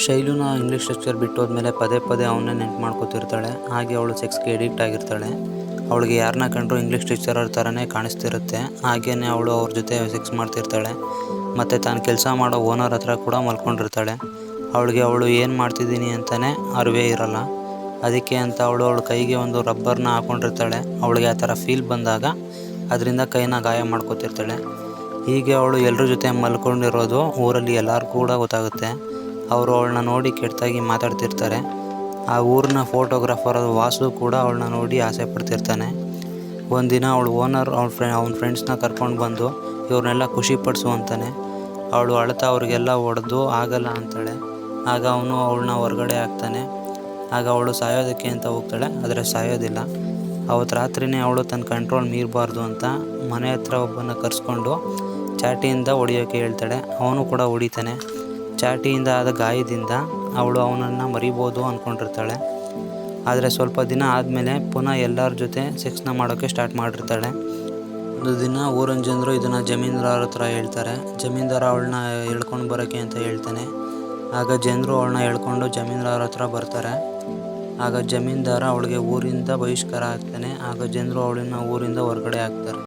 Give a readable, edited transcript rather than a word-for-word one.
ಶೈಲುನ English lecture ಬಿಟ್ಟೋದ್ಮೇಲೆ ಪದೇ ಪದೇ ಅವನ್ನೇ ನೆನ್ಪು ಮಾಡ್ಕೋತಿರ್ತಾಳೆ. ಹಾಗೆ ಅವಳು ಸೆಕ್ಸ್ಗೆ ಎಡಿಕ್ಟ್ ಆಗಿರ್ತಾಳೆ. ಅವಳಿಗೆ ಯಾರನ್ನ ಕಂಡ್ರೂ ಇಂಗ್ಲೀಷ್ ಲೆಕ್ಚರರ್ ಥರನೇ ಕಾಣಿಸ್ತಿರುತ್ತೆ. ಹಾಗೆಯೇ ಅವಳು ಅವ್ರ ಜೊತೆ ಸೆಕ್ಸ್ ಮಾಡ್ತಿರ್ತಾಳೆ. ಮತ್ತು ತಾನು ಕೆಲಸ ಮಾಡೋ ಓನರ್ ಹತ್ರ ಕೂಡ ಮಲ್ಕೊಂಡಿರ್ತಾಳೆ. ಅವಳು ಏನು ಮಾಡ್ತಿದ್ದೀನಿ ಅಂತಲೇ ಅರಿವೇ ಇರಲ್ಲ. ಅದಕ್ಕೆ ಅಂತ ಅವಳ ಕೈಗೆ ಒಂದು ರಬ್ಬರ್ನ ಹಾಕ್ಕೊಂಡಿರ್ತಾಳೆ. ಅವಳಿಗೆ ಆ ಥರ ಫೀಲ್ ಬಂದಾಗ ಅದರಿಂದ ಕೈನ ಗಾಯ ಮಾಡ್ಕೋತಿರ್ತಾಳೆ. ಹೀಗೆ ಅವಳು ಎಲ್ಲರ ಜೊತೆ ಮಲ್ಕೊಂಡಿರೋದು ಊರಲ್ಲಿ ಎಲ್ಲರಿಗೂ ಕೂಡ ಗೊತ್ತಾಗುತ್ತೆ. ಅವರು ಅವಳನ್ನ ನೋಡಿ ಕೆಟ್ಟದಾಗಿ ಮಾತಾಡ್ತಿರ್ತಾರೆ. ಆ ಊರಿನ ಫೋಟೋಗ್ರಾಫರ್ ವಾಸು ಕೂಡ ಅವಳನ್ನ ನೋಡಿ ಆಸೆ ಪಡ್ತಿರ್ತಾನೆ. ಒಂದಿನ ಅವಳು ಓನರ್ ಅವ್ನ ಫ್ರೆಂಡ್ಸ್ನ ಕರ್ಕೊಂಡು ಬಂದು ಇವ್ರನ್ನೆಲ್ಲ ಖುಷಿಪಡಿಸು ಅಂತಾನೆ. ಅವಳು ಅಳ್ತಾ ಅವ್ರಿಗೆಲ್ಲ ಹೊಡೆದು ಆಗಲ್ಲ ಅಂತಾಳೆ. ಆಗ ಅವನು ಅವಳನ್ನ ಹೊರಗಡೆ ಹಾಕ್ತಾನೆ. ಆಗ ಅವಳು ಸಾಯೋದಕ್ಕೆ ಅಂತ ಹೋಗ್ತಾಳೆ, ಆದರೆ ಸಾಯೋದಿಲ್ಲ. ಅವತ್ತು ರಾತ್ರಿಯೇ ಅವಳು ತನ್ನ ಕಂಟ್ರೋಲ್ ಮೀರಬಾರ್ದು ಅಂತ ಮನೆ ಹತ್ರ ಒಬ್ಬನ ಕರೆಸ್ಕೊಂಡು ಚಾಟಿಯಿಂದ ಹೊಡಿಯೋಕ್ಕೆ ಹೇಳ್ತಾಳೆ. ಅವನು ಕೂಡ ಹೊಡಿತಾನೆ. ಚಾಟಿಯಿಂದ ಆದ ಗಾಯದಿಂದ ಅವಳು ಅವನನ್ನು ಮರಿಬೋದು ಅಂದ್ಕೊಂಡಿರ್ತಾಳೆ. ಆದರೆ ಸ್ವಲ್ಪ ದಿನ ಆದಮೇಲೆ ಪುನಃ ಎಲ್ಲರ ಜೊತೆ ಸೆಕ್ಸ್ನ ಮಾಡೋಕ್ಕೆ ಸ್ಟಾರ್ಟ್ ಮಾಡಿರ್ತಾಳೆ. ಒಂದು ದಿನ ಊರಿನ ಜನರು ಇದನ್ನು ಜಮೀನ್ದಾರ ಹತ್ರ ಹೇಳ್ತಾರೆ. ಜಮೀನ್ದಾರ ಅವಳನ್ನ ಎಳ್ಕೊಂಡು ಬರೋಕ್ಕೆ ಅಂತ ಹೇಳ್ತಾನೆ. ಆಗ ಜನರು ಅವಳನ್ನ ಎಳ್ಕೊಂಡು ಜಮೀನ್ದಾರ ಹತ್ರ ಬರ್ತಾರೆ. ಆಗ ಜಮೀನ್ದಾರ ಅವಳಿಗೆ ಊರಿಂದ ಬಹಿಷ್ಕಾರ ಆಗ್ತಾನೆ. ಆಗ ಜನರು ಅವಳನ್ನ ಊರಿಂದ ಹೊರಗಡೆ ಹಾಕ್ತಾರೆ.